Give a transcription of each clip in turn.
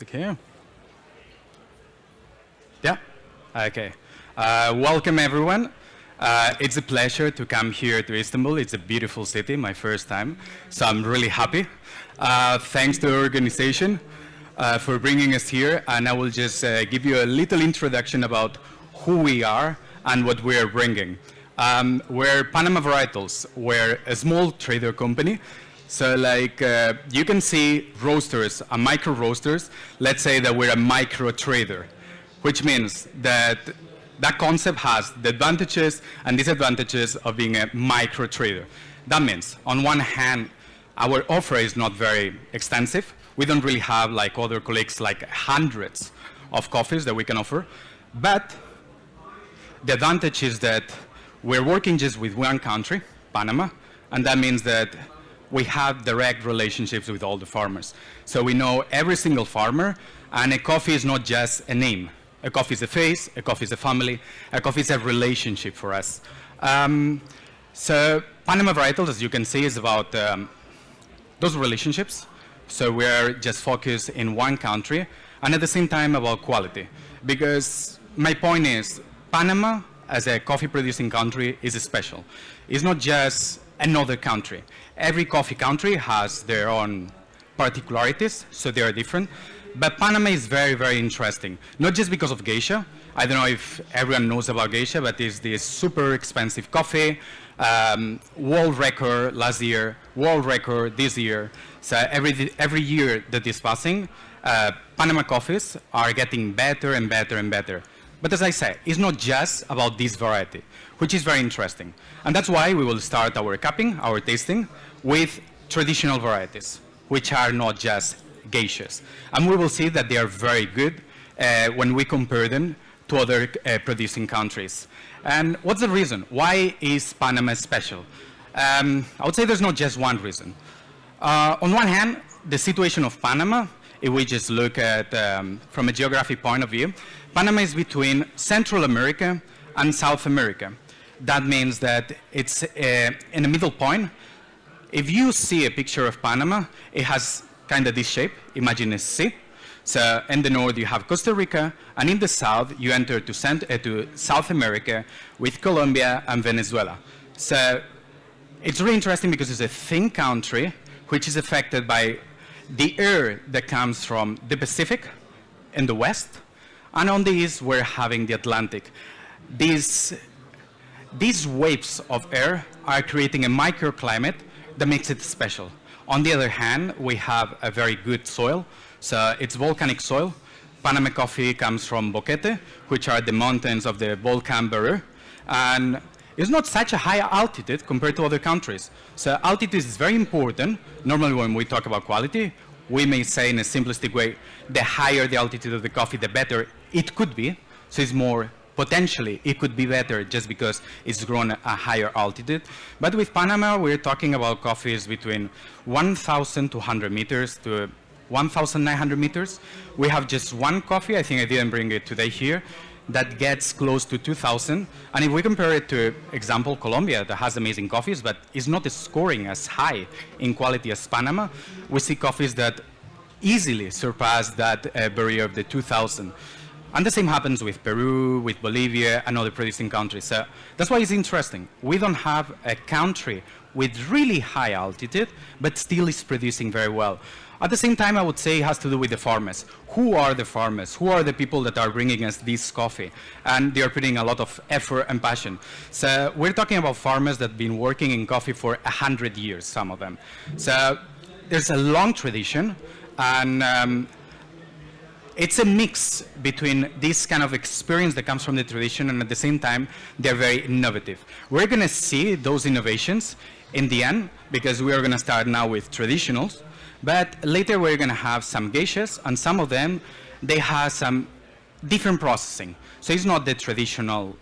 Okay. Yeah. Okay. Welcome everyone. It's a pleasure to come here to Istanbul. It's a beautiful city, my first time, so I'm really happy. Thanks to the organization for bringing us here, and I will just give you a little introduction about who we are and what we are bringing. We're Panama Varietals. We're a small trader company. So like you can see roasters and micro roasters. Let's say that we're a micro trader, which means that that concept has the advantages and disadvantages of being a micro trader. That means on one hand, our offer is not very extensive. We don't really have like other colleagues like hundreds of coffees that we can offer. But the advantage is that we're working just with one country, Panama, and that means that we have direct relationships with all the farmers. So we know every single farmer, and a coffee is not just a name. A coffee is a face, a coffee is a family, a coffee is a relationship for us. So Panama Varietals, as you can see, is about those relationships. So we're just focused in one country, and at the same time about quality. Because my point is, Panama, as a coffee producing country, is special. It's not just another country. Every coffee country has their own particularities, so they are different. But Panama is very, very interesting, not just because of geisha. I don't know if everyone knows about geisha, but it's this super expensive coffee, world record last year, world record this year. So every year that is passing, Panama coffees are getting better and better and better. But as I say, it's not just about this variety, which is very interesting. And that's why we will start our cupping, our tasting, with traditional varieties, which are not just geishas. And we will see that they are very good when we compare them to other producing countries. And what's the reason? Why is Panama special? I would say there's not just one reason. On one hand, the situation of Panama, if we just look at from a geographic point of view, Panama is between Central America and South America. That means that it's in the middle point. If you see a picture of Panama, it has kind of this shape. Imagine a C. So in the north, you have Costa Rica, and in the south, you enter to South America with Colombia and Venezuela. So it's really interesting because it's a thin country which is affected by the air that comes from the Pacific in the west, and on the east, we're having the Atlantic. These waves of air are creating a microclimate that makes it special. On the other hand, we have a very good soil. So it's volcanic soil. Panama coffee comes from Boquete, which are the mountains of the volcan Peru. And it's not such a high altitude compared to other countries. So altitude is very important. Normally when we talk about quality, we may say in a simplistic way, the higher the altitude of the coffee, the better it could be. So it's more potentially, it could be better just because it's grown at a higher altitude. But with Panama, we're talking about coffees between 1,200 meters to 1,900 meters. We have just one coffee, I think I didn't bring it today here, that gets close to 2,000. And if we compare it to, example, Colombia, that has amazing coffees, but is not scoring as high in quality as Panama, we see coffees that easily surpass that barrier of the 2,000. And the same happens with Peru, with Bolivia, and other producing countries. So that's why it's interesting. We don't have a country with really high altitude, but still is producing very well. At the same time, I would say it has to do with the farmers. Who are the farmers? Who are the people that are bringing us this coffee? And they are putting a lot of effort and passion. So we're talking about farmers that have been working in coffee for 100 years, some of them. So there's a long tradition, and it's a mix between this kind of experience that comes from the tradition, and at the same time, they're very innovative. We're going to see those innovations in the end, because we are going to start now with traditionals. But later we're going to have some geishas, and some of them, they have some different processing. So it's not the traditional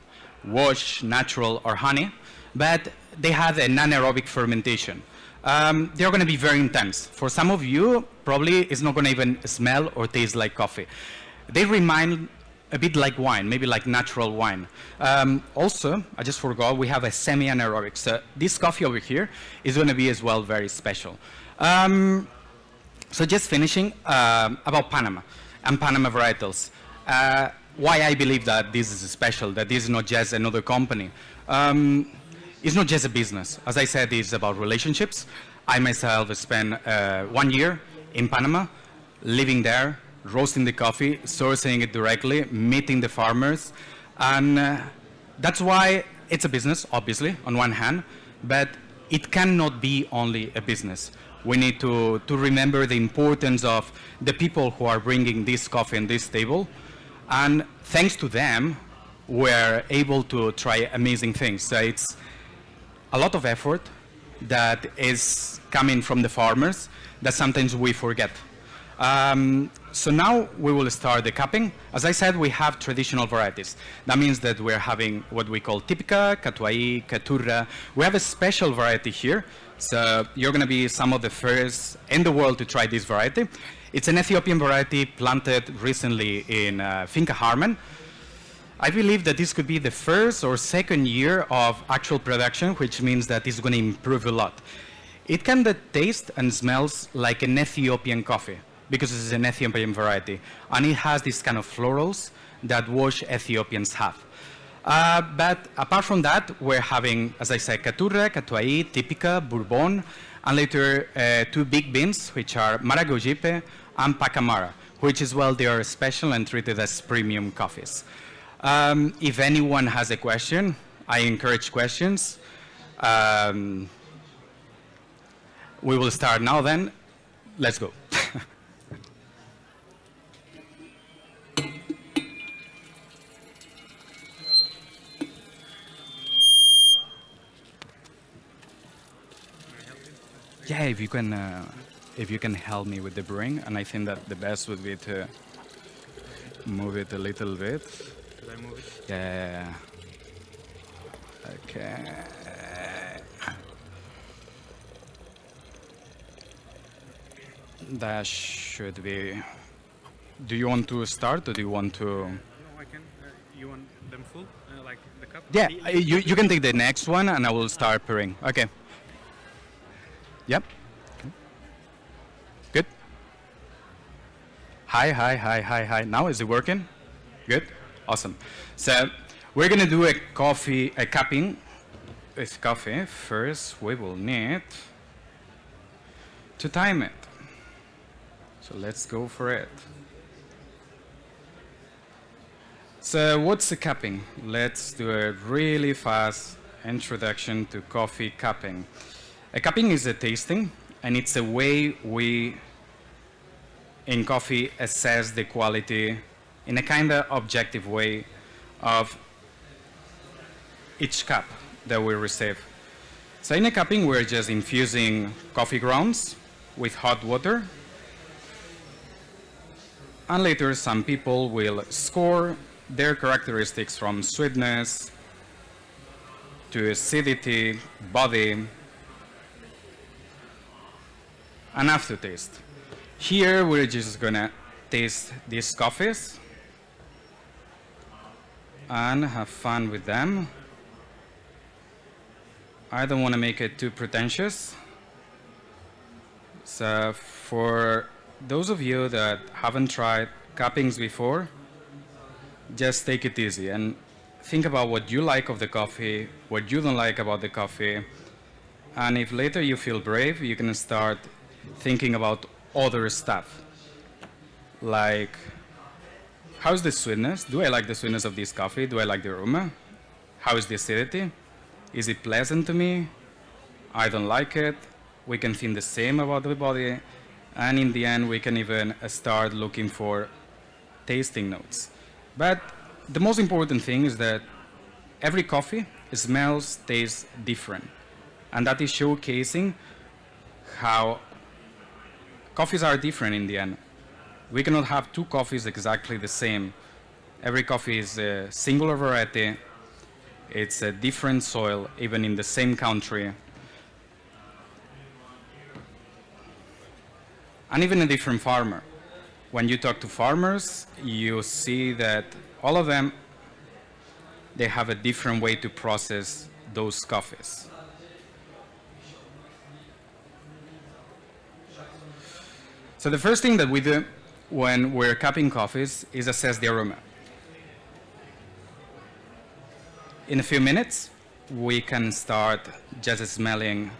wash, natural, or honey, but they have an anaerobic fermentation. They're going to be very intense. For some of you, probably it's not going to even smell or taste like coffee. They remind a bit like wine, maybe like natural wine. Also, I just forgot, we have a semi-anaerobic. So this coffee over here is going to be as well very special. So just finishing about Panama. and Panama Varietals. Why I believe that this is special, that this is not just another company. It's not just a business. As I said, it's about relationships. I myself spent 1 year in Panama, living there, roasting the coffee, sourcing it directly, meeting the farmers. And that's why it's a business, obviously, on one hand, but it cannot be only a business. We need to remember the importance of the people who are bringing this coffee and this table. And thanks to them, we're able to try amazing things. So it's a lot of effort that is coming from the farmers that sometimes we forget. So now we will start the cupping. As I said, we have traditional varieties. That means that we're having what we call Típica, Catuai, Caturra. We have a special variety here. So you're going to be some of the first in the world to try this variety. It's an Ethiopian variety planted recently in Finca Harman. I believe that this could be the first or second year of actual production, which means that it's going to improve a lot. It kind of tastes and smells like an Ethiopian coffee because it's an Ethiopian variety. And it has these kind of florals that wash Ethiopians have. But apart from that, we're having, as I said, Caturra, Catuai, Típica, Bourbon, and later 2 big beans, which are Maragogipe and Pacamara, which is, well, they are special and treated as premium coffees. If anyone has a question, I encourage questions. We will start now then. Let's go. Yeah, if you can help me with the brewing, and I think that the best would be to move it a little bit. Should I move it? Yeah. Okay. That should be. Do you want to start, or do you want to? No, I can. You want them full, like the cup? Yeah, you can take the next one, and I will start pouring. Okay. Yep. Good. Hi. Now is it working? Good. Awesome. So we're gonna do a cupping with coffee. First, we will need to time it. So let's go for it. So what's a cupping? Let's do a really fast introduction to coffee cupping. A cupping is a tasting, and it's a way we, in coffee, assess the quality in a kind of objective way of each cup that we receive. So in a cupping, we're just infusing coffee grounds with hot water, and later some people will score their characteristics from sweetness to acidity, body, and aftertaste. Here we're just gonna taste these coffees and have fun with them. I don't want to make it too pretentious. So for those of you that haven't tried cuppings before, just take it easy and think about what you like of the coffee, what you don't like about the coffee, and if later you feel brave, you can start thinking about other stuff, like how's the sweetness? Do I like the sweetness of this coffee? Do I like the aroma? How is the acidity? Is it pleasant to me? I don't like it. We can think the same about the body, and in the end we can even start looking for tasting notes. But the most important thing is that every coffee smells, tastes different, and that is showcasing how coffees are different in the end. We cannot have 2 coffees exactly the same. Every coffee is a singular variety. It's a different soil, even in the same country. And even a different farmer. When you talk to farmers, you see that all of them, they have a different way to process those coffees. So the first thing that we do when we're cupping coffees is assess the aroma. In a few minutes, we can start just smelling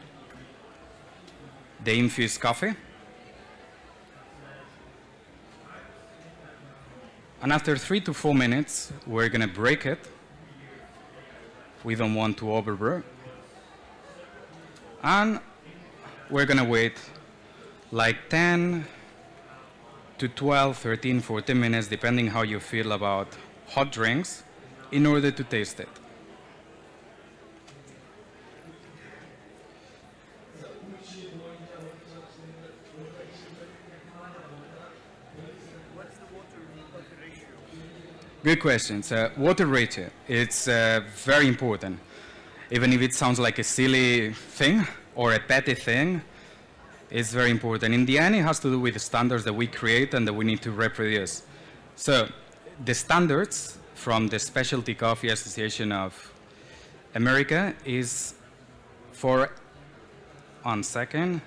the infused coffee. And after 3 to 4 minutes, we're going to break it. We don't want to overbrew. And we're going to wait like 10 to 12, 13, 14 minutes, depending how you feel about hot drinks, in order to taste it. Good question. Water ratio, it's very important. Even if it sounds like a silly thing or a petty thing, it's very important. In the end, it has to do with the standards that we create and that we need to reproduce. So the standards from the Specialty Coffee Association of America is for, 1 second,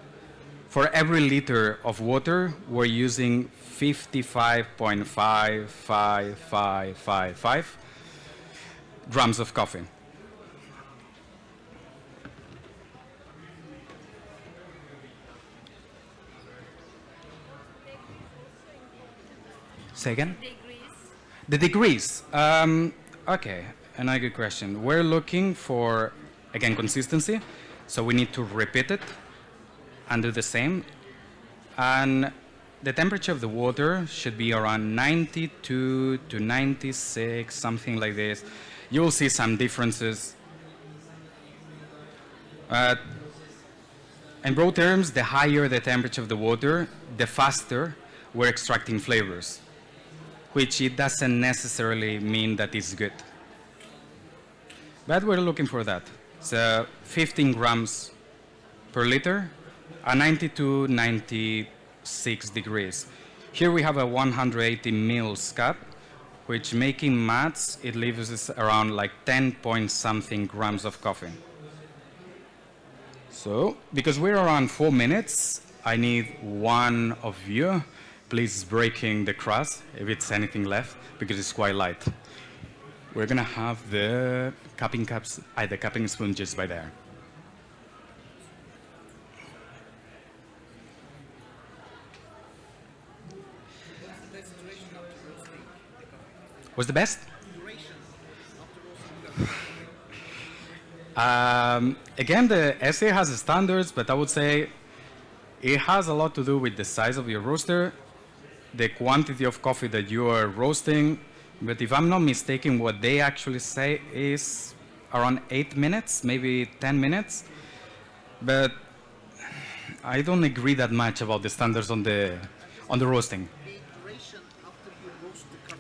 for every liter of water, we're using 55.55555 grams of coffee. Say again? The degrees. Okay, another good question. We're looking for, again, consistency. So we need to repeat it and do the same. And the temperature of the water should be around 92 to 96, something like this. You will see some differences. In broad terms, the higher the temperature of the water, the faster we're extracting flavors, which it doesn't necessarily mean that it's good. But we're looking for that. So 15 grams per liter, a 92, 96 degrees. Here we have a 180 mils cup, which making maths, it leaves us around like 10 point something grams of coffee. So, because we're around 4 minutes, I need one of you, please breaking the crust, if it's anything left, because it's quite light. We're gonna have the cupping cups, the cupping sponges by there. What's the best? Again, the essay has standards, but I would say it has a lot to do with the size of your roaster, the quantity of coffee that you are roasting. But if I'm not mistaken, what they actually say is around 8 minutes, maybe 10 minutes. But I don't agree that much about the standards on the roasting.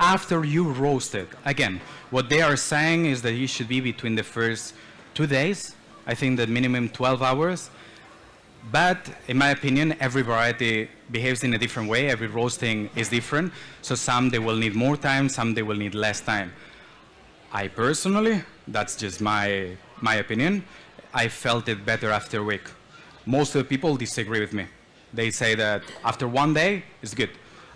After you roast it. Again, what they are saying is that it should be between the first 2 days. I think the minimum 12 hours. But in my opinion, every variety behaves in a different way. Every roasting is different. So some they will need more time, some they will need less time. I personally, that's just my opinion, I felt it better after a week. Most of the people disagree with me. They say that after 1 day, it's good.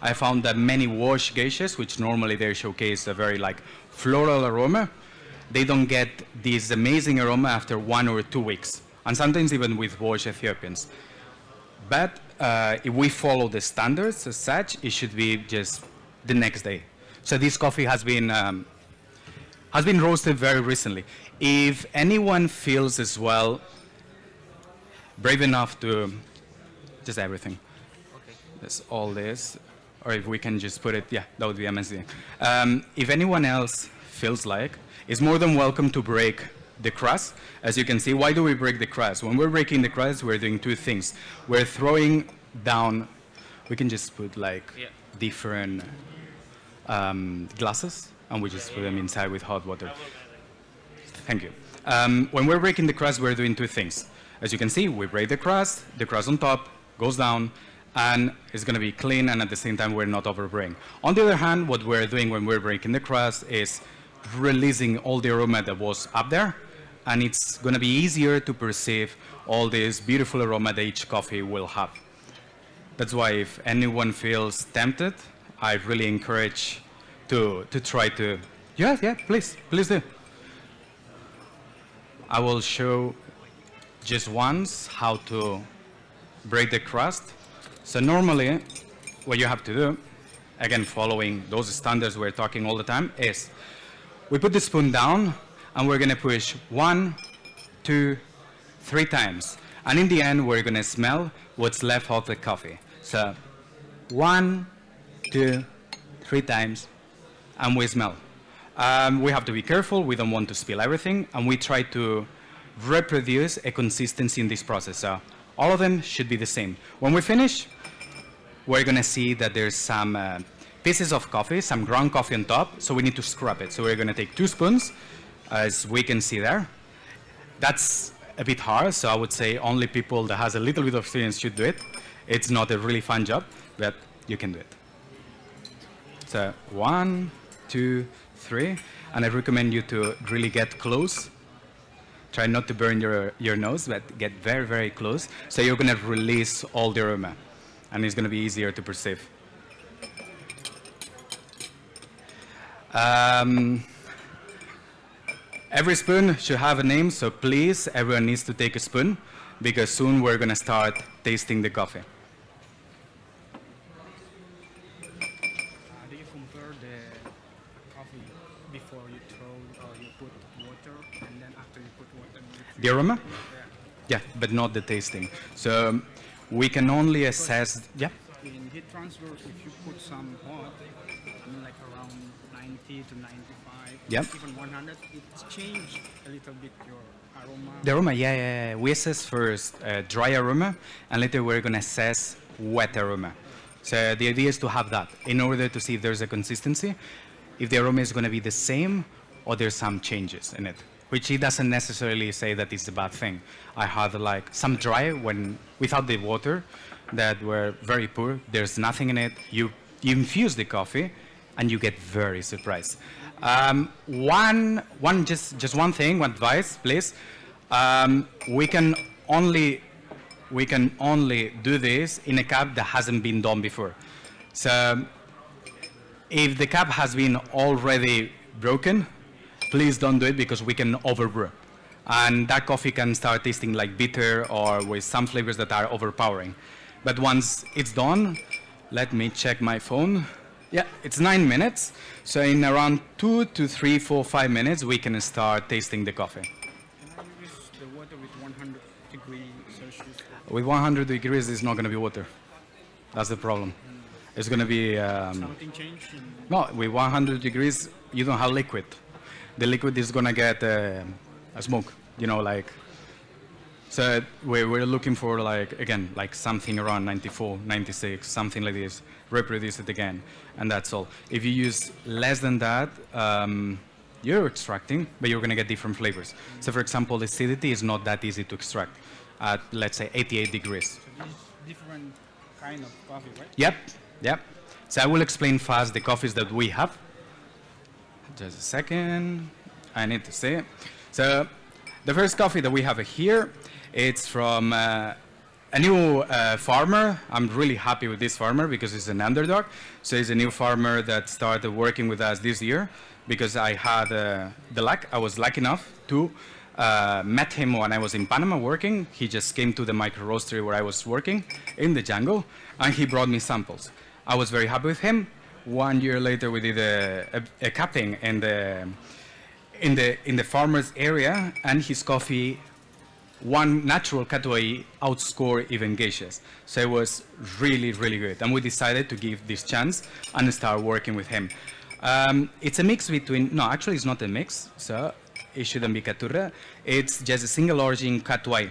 I found that many wash geshas, which normally they showcase a very like floral aroma, they don't get this amazing aroma after 1 or 2 weeks. And sometimes even with wash Ethiopians. But if we follow the standards as such, it should be just the next day. So this coffee has been roasted very recently. If anyone feels as well brave enough to just everything, okay. That's all this. Or if we can just put it, yeah, that would be amazing. If anyone else feels like, is more than welcome to break the crust. As you can see, why do we break the crust? When we're breaking the crust, we're doing 2 things. We're throwing down, we can just put like different glasses, and we just put them inside with hot water. Thank you. When we're breaking the crust, we're doing 2 things. As you can see, we break the crust on top goes down, and it's going to be clean, and at the same time, we're not overbrewing. On the other hand, what we're doing when we're breaking the crust is releasing all the aroma that was up there, and it's going to be easier to perceive all this beautiful aroma that each coffee will have. That's why if anyone feels tempted, I really encourage to try to, yeah, please do. I will show just once how to break the crust. So normally, what you have to do, again, following those standards we're talking all the time, is we put the spoon down and we're gonna push 1, 2, 3 times. And in the end, we're gonna smell what's left of the coffee. So 1, 2, 3 times, and we smell. We have to be careful, we don't want to spill everything, and we try to reproduce a consistency in this process. So all of them should be the same. When we finish, we're gonna see that there's some pieces of coffee, some ground coffee on top, so we need to scrub it. So we're gonna take 2 spoons, as we can see there. That's a bit hard, so I would say only people that has a little bit of experience should do it. It's not a really fun job, but you can do it. So 1, 2, 3, and I recommend you to really get close. Try not to burn your nose, but get very, very close. So you're gonna release all the aroma, and it's gonna be easier to perceive. Every spoon should have a name, so please, everyone needs to take a spoon, because soon we're gonna start tasting the coffee. Do you compare the coffee before you throw or you put water, and then after you put water? The aroma? Yeah. Yeah, but not the tasting. So we can only assess, yeah? In heat transfer, if you put some hot, I mean like around 90 to 95, Yep. even 100, it's changed a little bit your aroma. The aroma, yeah. We assess first dry aroma, and later we're going to assess wet aroma. So the idea is to have that in order to see if there's a consistency, if the aroma is going to be the same or there's some changes in it, which it doesn't necessarily say that it's a bad thing. I had like some dry when without the water that were very poor. There's nothing in it. You infuse the coffee, and you get very surprised. Just one thing, one advice, please. We can only do this in a cup that hasn't been done before. So if the cup has been already broken, please don't do it, because we can overbrew. And that coffee can start tasting like bitter or with some flavors that are overpowering. But once it's done, let me check my phone. Yeah, it's 9 minutes. So in around 2 to 3, 4, 5 minutes, we can start tasting the coffee. Can I use the water with 100 degrees Celsius? With 100 degrees, it's not going to be water. That's the problem. It's going to be... Something changed? No, with 100 degrees, you don't have liquid. The liquid is going to get a smoke, you know, like... So we're looking for, like, again, like something around 94, 96, something like this. Reproduce it again, and that's all. If you use less than that, you're extracting, but you're going to get different flavors. So, for example, the acidity is not that easy to extract at, let's say, 88 degrees. So this is different kind of coffee, right? Yep. So I will explain fast the coffees that we have. Just a second. I need to say it. So the first coffee that we have here, it's from a new farmer. I'm really happy with this farmer because he's an underdog. So he's a new farmer that started working with us this year because I had I was lucky enough to met him when I was in Panama working. He just came to the micro roastery where I was working in the jungle, and he brought me samples. I was very happy with him. 1 year later, we did a cupping in the farmer's area, and his coffee, one natural Catuai, outscored even geshas. So it was really, really good. And we decided to give this chance and start working with him. It's a mix between, no, actually it's not a mix, so it shouldn't be Caturra. It's just a single origin Catuai.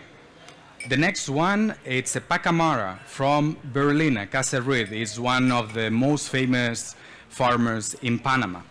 The next one, it's a Pacamara from Berlin. Casa Ruiz is one of the most famous farmers in Panama.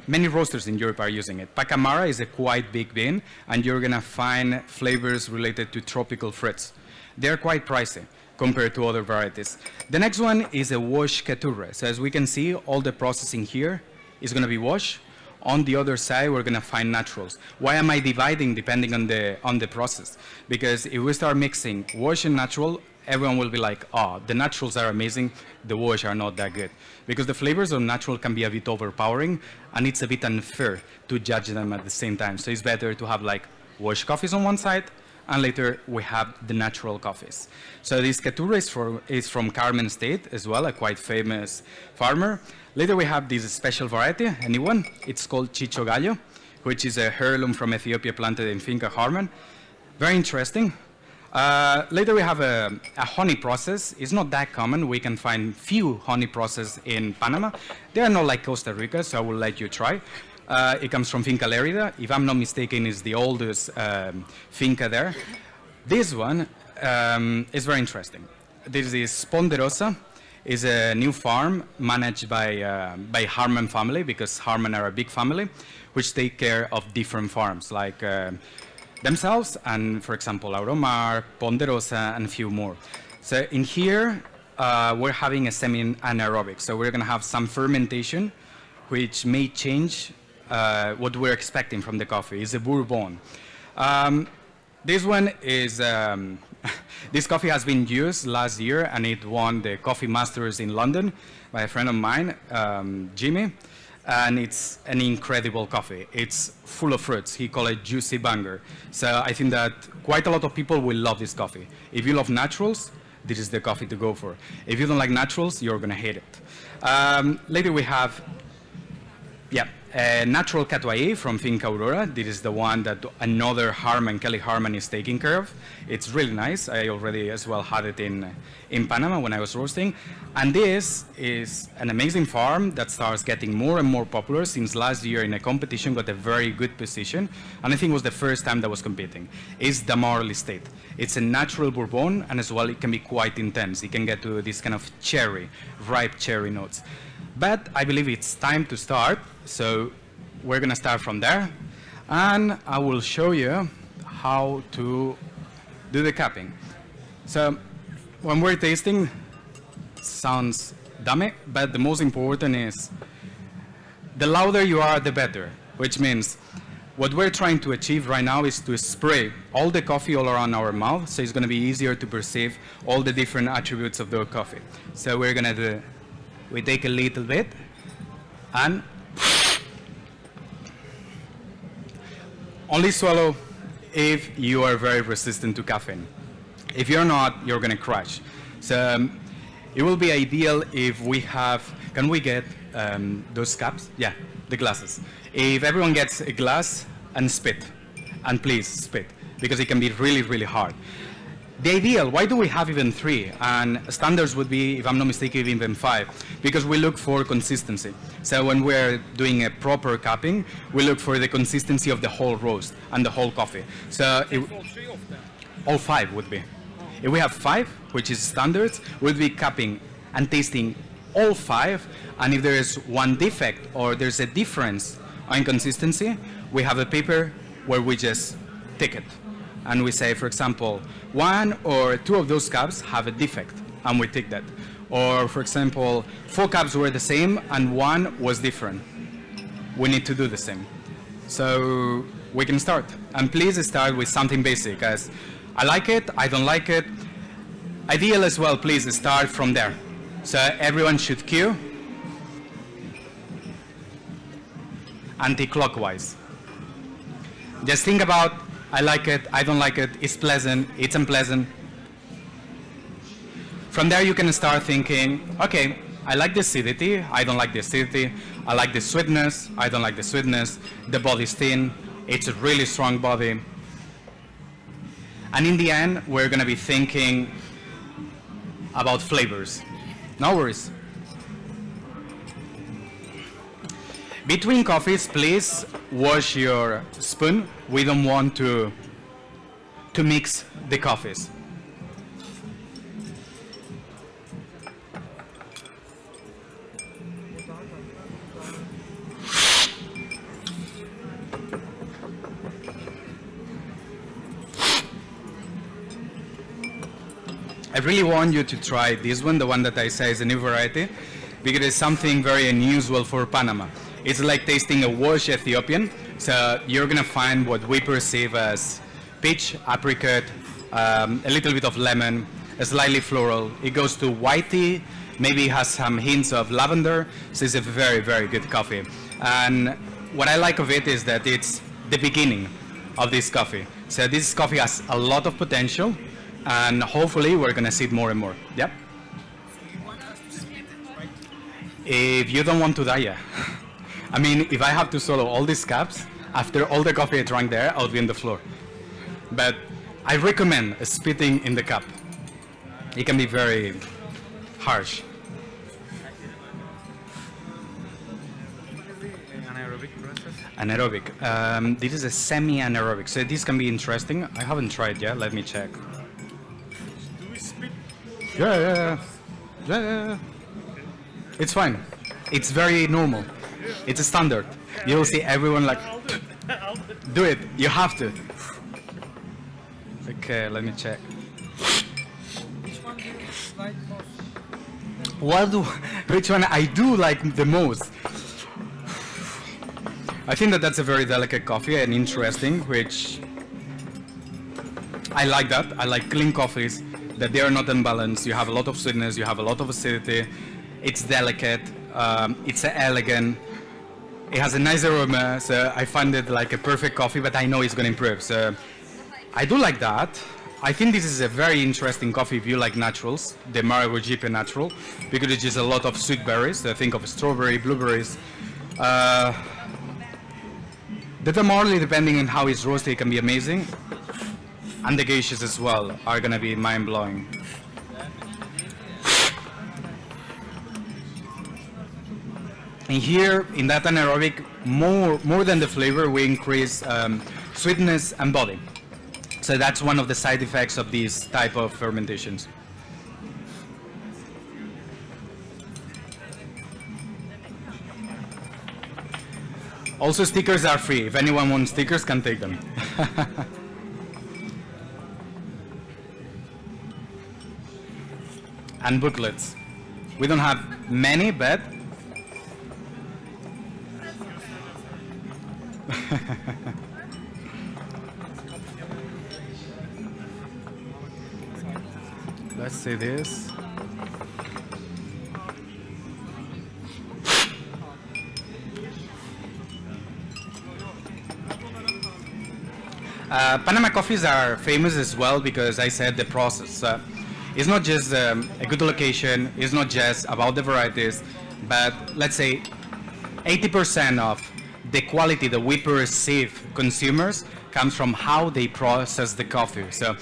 Many roasters in Europe are using it. Pacamara is a quite big bean, and you're going to find flavors related to tropical fruits. They're quite pricey compared to other varieties. The next one is a wash Caturra. So as we can see, all the processing here is going to be wash. On the other side, we're going to find naturals. Why am I dividing depending on the process? Because if we start mixing wash and natural, everyone will be like, oh, the naturals are amazing, the wash are not that good. Because the flavors of natural can be a bit overpowering, and it's a bit unfair to judge them at the same time. So it's better to have like wash coffees on one side, and later we have the natural coffees. So this Caturra is from Carmen State as well, a quite famous farmer. Later we have this special variety, a new one. It's called Chicho Gallo, which is a heirloom from Ethiopia planted in Finca Harman. Very interesting. Later we have a honey process. It's not that common. We can find few honey processes in Panama. They are not like Costa Rica, so I will let you try. It comes from Finca Lerida. If I'm not mistaken, is the oldest finca there. This one is very interesting. This is Ponderosa. It's a new farm managed by Harman family, because Harman are a big family, which take care of different farms, like themselves, and for example, Auromar, Ponderosa, and a few more. So in here, we're having a semi-anaerobic. So we're going to have some fermentation, which may change what we're expecting from the coffee. It's a bourbon. This one is, this coffee has been used last year, and it won the Coffee Masters in London by a friend of mine, Jimmy. And it's an incredible coffee. It's full of fruits. He called it juicy banger. So I think that quite a lot of people will love this coffee. If you love naturals, this is the coffee to go for. If you don't like naturals, you're going to hate it. Later we have, natural Catuai from Finca Aurora. This is the one that another Harman, Kelly Harman, is taking care of. It's really nice. I already as well had it in Panama when I was roasting. And this is an amazing farm that starts getting more and more popular since last year in a competition, got a very good position. And I think it was the first time that was competing. It's the Marl Estate. It's a natural bourbon, and as well it can be quite intense. It can get to this kind of cherry, ripe cherry notes. But I believe it's time to start, so we're going to start from there, and I will show you how to do the cupping. So when we're tasting, sounds dummy, but the most important is the louder you are, the better, which means what we're trying to achieve right now is to spray all the coffee all around our mouth, so it's going to be easier to perceive all the different attributes of the coffee. So we're going to do, we take a little bit, and only swallow if you are very resistant to caffeine. If you're not, you're going to crash. So it will be ideal if we have, can we get those cups? Yeah, the glasses. If everyone gets a glass and spit, and please spit, because it can be really, really hard. The ideal, why do we have even 3? And standards would be, if I'm not mistaken, even 5, because we look for consistency. So when we're doing a proper cupping, we look for the consistency of the whole roast and the whole coffee. So All 3 of them. all 5 would be. If we have 5, which is standards, we'll be cupping and tasting all 5. And if there is one defect or there's a difference in consistency, we have a paper where we just tick it. And we say, for example, 1 or 2 of those cups have a defect, and we tick that. Or, for example, 4 cups were the same and 1 was different. We need to do the same. So we can start. And please start with something basic, as I like it, I don't like it. Ideal as well, please start from there. So everyone should queue anti-clockwise. Just think about, I like it, I don't like it, it's pleasant, it's unpleasant. From there you can start thinking, okay, I like the acidity, I don't like the acidity, I like the sweetness, I don't like the sweetness, the body's thin, it's a really strong body. And in the end, we're going to be thinking about flavors. No worries. Between coffees, please wash your spoon. We don't want to mix the coffees. I really want you to try this one, the one that I say is a new variety, because it's something very unusual for Panama. It's like tasting a washed Ethiopian. So you're going to find what we perceive as peach, apricot, a little bit of lemon, slightly floral. It goes to whitey, maybe has some hints of lavender. So it's a very, very good coffee. And what I like of it is that it's the beginning of this coffee. So this coffee has a lot of potential, and hopefully we're gonna see it more and more. Yep. If you don't want to die, yeah. I mean, if I have to swallow all these cups, after all the coffee I drank there, I'll be on the floor. But I recommend spitting in the cup. It can be very harsh. Anaerobic process. Anaerobic. This is a semi-anaerobic, so this can be interesting. I haven't tried yet. Let me check. Do we spit? Yeah. It's fine. It's very normal. It's a standard. You will see everyone like, do it. You have to. Okay, let me check. Which one do you like most? Which one I do like the most? I think that that's a very delicate coffee and interesting, which I like that. I like clean coffees, that they are not unbalanced. You have a lot of sweetness, you have a lot of acidity. It's delicate, it's elegant. It has a nice aroma, so I find it like a perfect coffee, but I know it's going to improve. So I do like that. I think this is a very interesting coffee if you like naturals, the Maragogipe natural, because it's just a lot of sweet berries. So think of strawberry, blueberries. The tamale, depending on how it's roasted, it can be amazing. And the geshas as well are going to be mind-blowing. And here, in that anaerobic, more than the flavor, we increase sweetness and body. So that's one of the side effects of these type of fermentations. Also, stickers are free. If anyone wants stickers, can take them. And booklets. We don't have many, but let's see this. Panama coffees are famous as well because I said the process. It's not just a good location, it's not just about the varieties, but let's say 80% of the quality that we perceive consumers comes from how they process the coffee. So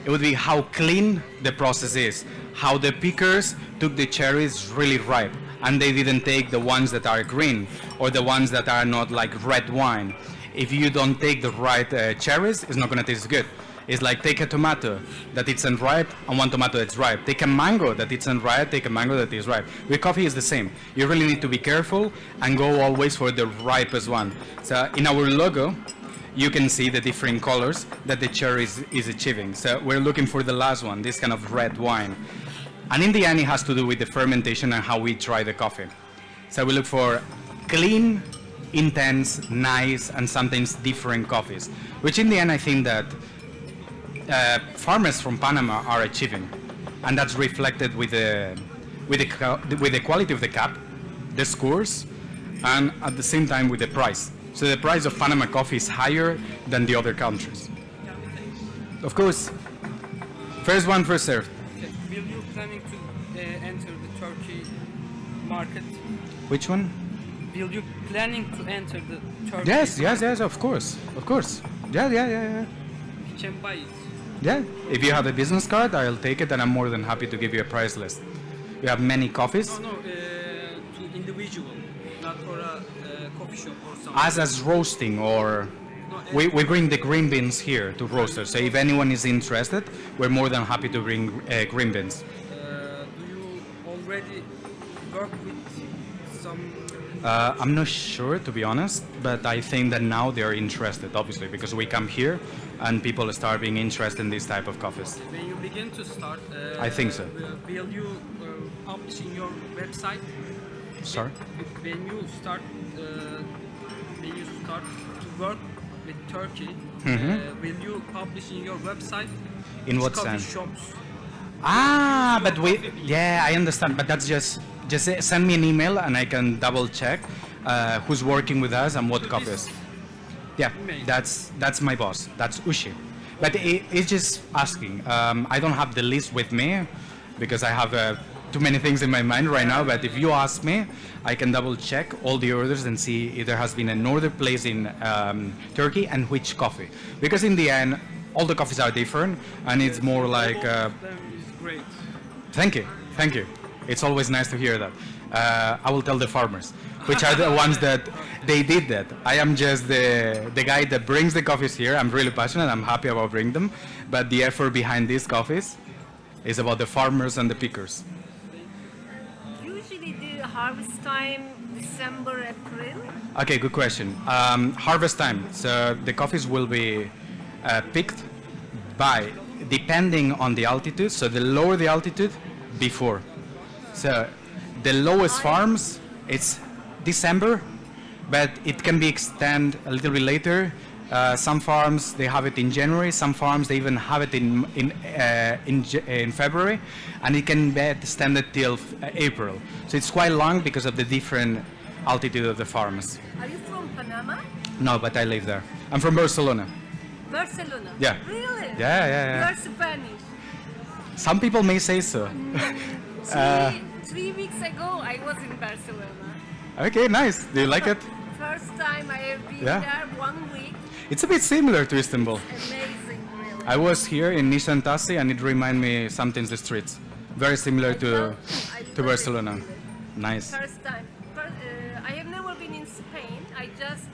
it would be how clean the process is, how the pickers took the cherries really ripe and they didn't take the ones that are green or the ones that are not like red wine. If you don't take the right cherries, it's not going to taste good. It's like take a tomato that it's unripe and one tomato that's ripe. Take a mango that it's unripe, take a mango that is ripe. With coffee is the same. You really need to be careful and go always for the ripest one. So in our logo, you can see the different colors that the cherry is achieving. So we're looking for the last one, this kind of red wine. And in the end, it has to do with the fermentation and how we try the coffee. So we look for clean, intense, nice, and sometimes different coffees, which in the end, I think that farmers from Panama are achieving, and that's reflected with the quality of the cup, the scores, and at the same time with the price. So the price of Panama coffee is higher than the other countries. Of course, first one, first served. Okay. Will you planning to enter the Turkey market? Which one? Will you planning to enter the Turkey Yes, market? of course. Yeah. You can buy it. Yeah, if you have a business card, I'll take it, and I'm more than happy to give you a price list. We have many coffees. No, to individual, not for a coffee shop or something. As roasting, or we bring the green beans here to roasters. So if anyone is interested, we're more than happy to bring green beans. Do you already work with some? I'm not sure, to be honest, but I think that now they are interested, obviously, because we come here and people start being interested in this type of coffees. When you begin to start, I think so. Will you publish in your website? Sorry? When you start to work with Turkey, will you publish in your website? In which what coffee sense? shops Ah, but yeah, I understand. But that's just send me an email and I can double check who's working with us and what To coffees. this Yeah, email. that's my boss. That's Ushi. But it's just asking. I don't have the list with me because I have too many things in my mind right now. But if you ask me, I can double check all the orders and see if there has been an order placed in Turkey and which coffee. Because in the end, all the coffees are different, and it's more like. Both of them is great. Thank you, thank you. It's always nice to hear that. I will tell the farmers, which are the ones that they did that. I am just the guy that brings the coffees here. I'm really passionate. I'm happy about bringing them, but the effort behind these coffees is about the farmers and the pickers. Usually the harvest time, December, April. Okay, good question. Harvest time. So the coffees will be picked by depending on the altitude. So the lower the altitude, before. So the lowest farms, it's December, but it can be extended a little bit later. Some farms they have it in January. Some farms they even have it in February, and it can be extended till April. So it's quite long because of the different altitude of the farms. Are you from Panama? No, but I live there. I'm from Barcelona. Barcelona? Yeah. Really? Yeah. You are Spanish. Some people may say so. Three weeks ago, I was in Barcelona. Okay, nice. Do you like it? First time I have been Yeah. there 1 week. It's a bit similar to Istanbul. Amazing, really. I was here in Nishantasi and it reminded me something the streets. Very similar I to love it, Barcelona. really. Nice. First time. I have never been in Spain. I just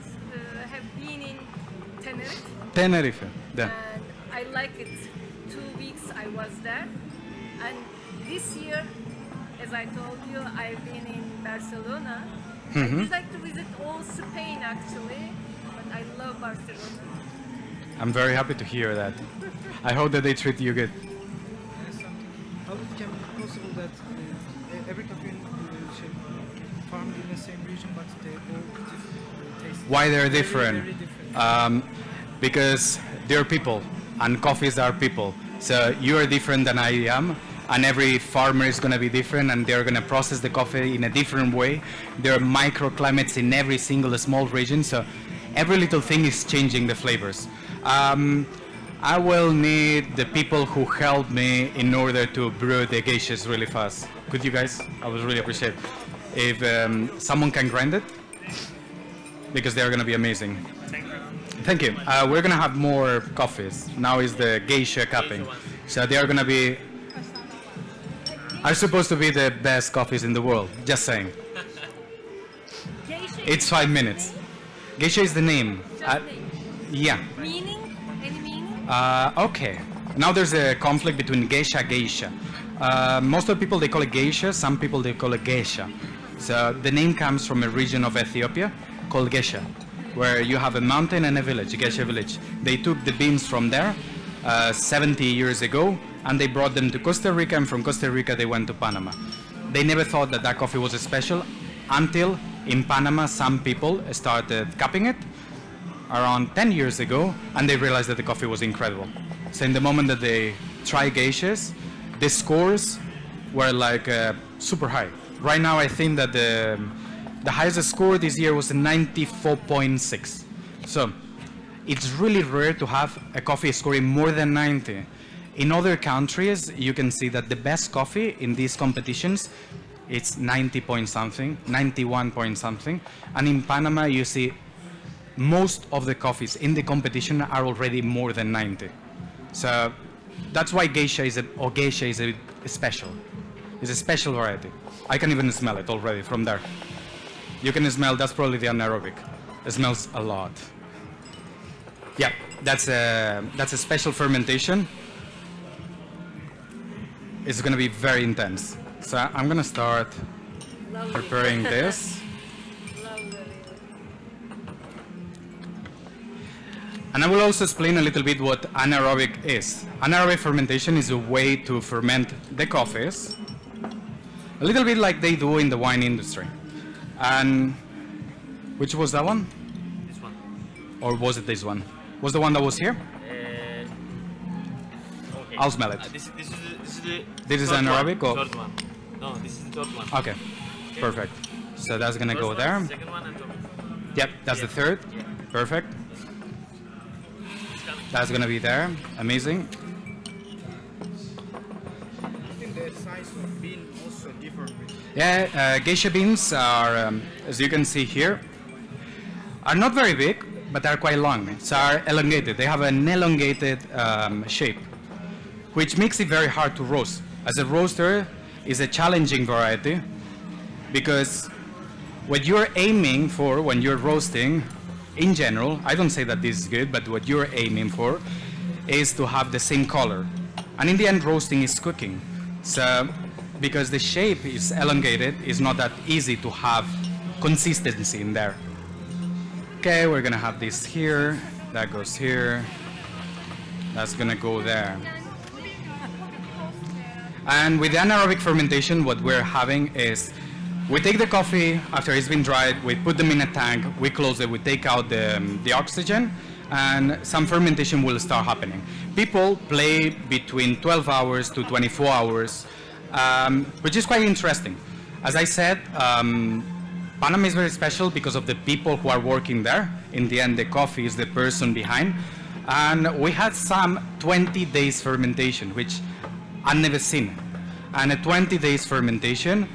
have been in Tenerife. Tenerife. Yeah. And I like it. 2 weeks I was there. And this year, as I told you, I've been in Barcelona. I would like to visit all Spain actually, but I love Barcelona. I'm very happy to hear that. I hope that they treat you good. Something. How it can be possible that every coffee farmed in the same region, but they all taste Why they're very, different? very different. Because they're people and coffees are people. So you are different than I am, and every farmer is going to be different, and they're going to process the coffee in a different way. There are microclimates in every single small region, so every little thing is changing the flavors. I will need the people who help me in order to brew the geshas really fast. Could you guys? I would really appreciate if someone can grind it, because they're going to be amazing. Thank you. We're going to have more coffees. Now is the geisha cupping. So they are going to be, are supposed to be the best coffees in the world. Just saying. Geisha It's is 5 just minutes. name? Geisha is the name. Just name. Yeah. Meaning? Any meaning? Okay. Now there's a conflict between geisha. Most of the people they call it geisha. Some people they call it geisha. So the name comes from a region of Ethiopia called Gesha, where you have a mountain and a village, a Gesha village. They took the beans from there 70 years ago, and they brought them to Costa Rica, and from Costa Rica they went to Panama. They never thought that that coffee was special until in Panama some people started cupping it around 10 years ago, and they realized that the coffee was incredible. So in the moment that they try geishas, the scores were like super high. Right now I think that the highest score this year was 94.6. So it's really rare to have a coffee scoring more than 90. In other countries, you can see that the best coffee in these competitions, it's 90 point something, 91 point something. And in Panama, you see most of the coffees in the competition are already more than 90. So that's why geisha is a special. It's a special variety. I can even smell it already from there. You can smell, that's probably the anaerobic. It smells a lot. Yeah, that's a special fermentation. It's going to be very intense. So I'm going to start Lovely. preparing this. Lovely. And I will also explain a little bit what anaerobic is. Anaerobic fermentation is a way to ferment the coffees, a little bit like they do in the wine industry. And which was that one? This one. Or was it this one? Was the one that was here? Okay, Okay. I'll smell it. This is the This is third anaerobic one. or? Third one. No, this is the third one. Okay, perfect. So that's gonna First go one, there. Second one and third one. Yep, that's the third. Perfect. That's gonna be there. Amazing. I think the size of bean also different. Yeah, geisha beans are, as you can see here, are not very big, but they're quite long. So are elongated. They have an elongated shape, which makes it very hard to roast. As a roaster, it's a challenging variety because what you're aiming for when you're roasting, in general, I don't say that this is good, but what you're aiming for is to have the same color. And in the end, roasting is cooking. So because the shape is elongated, it's not that easy to have consistency in there. Okay, we're gonna have this here, that goes here, that's gonna go there. And with the anaerobic fermentation, what we're having is we take the coffee after it's been dried, we put them in a tank, we close it, we take out the oxygen, and some fermentation will start happening. People play between 12 hours to 24 hours, which is quite interesting. As I said, Panama is very special because of the people who are working there. In the end, the coffee is the person behind. And we had some 20 days fermentation, which I've never seen. And a 20 days fermentation,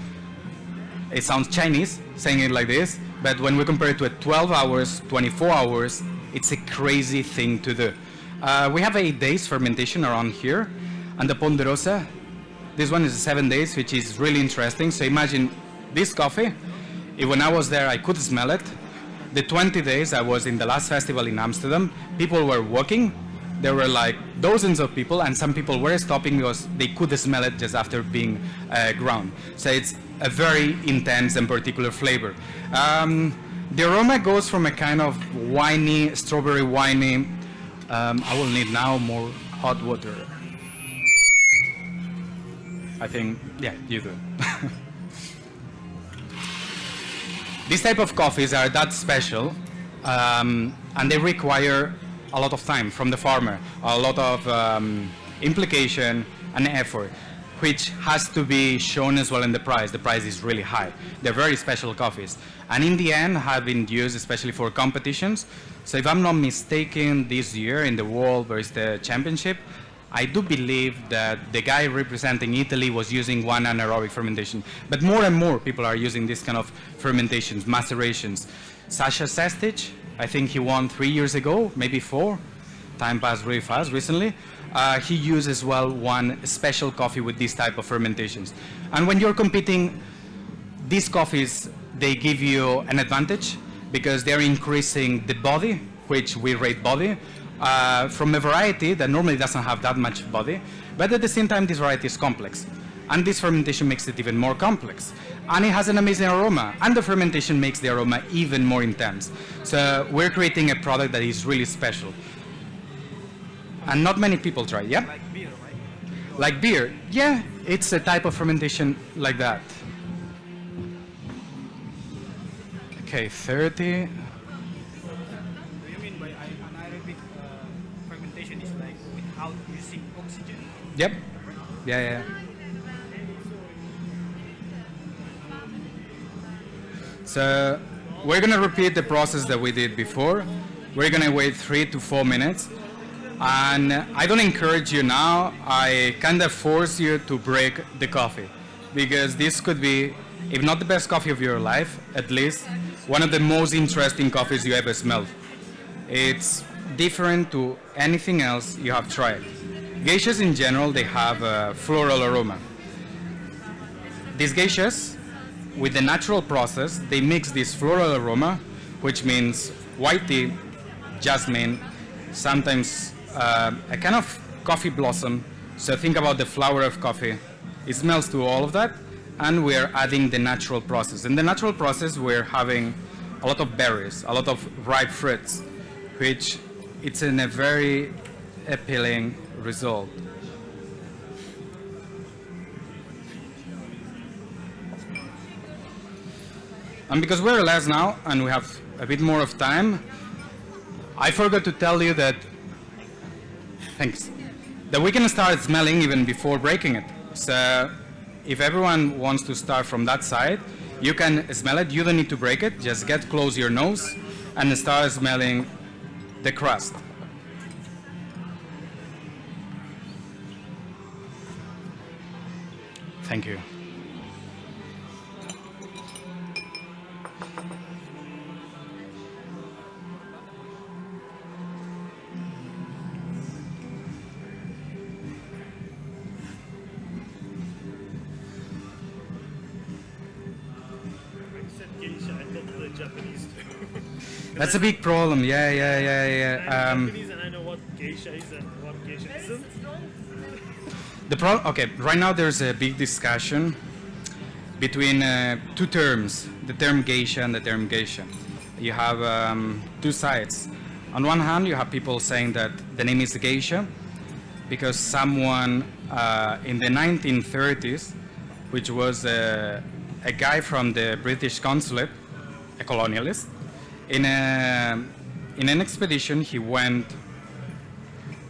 it sounds Chinese, saying it like this, but when we compare it to a 12 hours, 24 hours, it's a crazy thing to do. We have 8 days fermentation around here, and the Ponderosa, this one is 7 days, which is really interesting. So imagine this coffee, if when I was there I could smell it. The 20 days I was in the last festival in Amsterdam, people were walking, there were like dozens of people, and some people were stopping because they could smell it just after being ground. So it's a very intense and particular flavor. The aroma goes from a kind of winey, strawberry winey. I will need now more hot water. I think, yeah, you do. These type of coffees are that special, and they require a lot of time from the farmer, a lot of implication and effort, which has to be shown as well in the price. The price is really high. They're very special coffees. And in the end, have been used especially for competitions. So if I'm not mistaken, this year in the World Barista Championship, I do believe that the guy representing Italy was using one anaerobic fermentation. But more and more people are using this kind of fermentations, macerations. Sasha Sestic, I think he won 3 years ago, maybe 4. Time passed really fast recently. He used as well one special coffee with this type of fermentations. And when you're competing, these coffees, they give you an advantage because they're increasing the body, which we rate body, from a variety that normally doesn't have that much body. But at the same time, this variety is complex. And this fermentation makes it even more complex. And it has an amazing aroma. And the fermentation makes the aroma even more intense. So we're creating a product that is really special. And not many people try, yeah? Like beer, right? Like beer, yeah, it's a type of fermentation like that. Okay, 30. Do you mean by anaerobic fermentation is like without using oxygen? Yep. Yeah, yeah. So we're gonna repeat the process that we did before. We're gonna wait 3 to 4 minutes. And I don't encourage you now, I kind of force you to break the coffee. Because this could be, if not the best coffee of your life, at least one of the most interesting coffees you ever smelled. It's different to anything else you have tried. Geshas in general, they have a floral aroma. These geshas, with the natural process, they mix this floral aroma, which means white tea, jasmine, sometimes a kind of coffee blossom. So think about the flower of coffee. It smells to all of that, and we're adding the natural process. In the natural process, we're having a lot of berries, a lot of ripe fruits, which it's in a very appealing result. And because we're less now, and we have a bit more of time, I forgot to tell you that, thanks. that we can start smelling even before breaking it. So if everyone wants to start from that side, you can smell it. You don't need to break it. Just get close your nose and start smelling the crust. Thank you. That's a big problem. Yeah. Japanese and I know what geisha is and what geisha isn't. Okay, right now there's a big discussion between two terms, the term geisha and the term geisha. You have two sides. On one hand, you have people saying that the name is geisha because someone in the 1930s, which was a guy from the British consulate, a colonialist, in an expedition, he went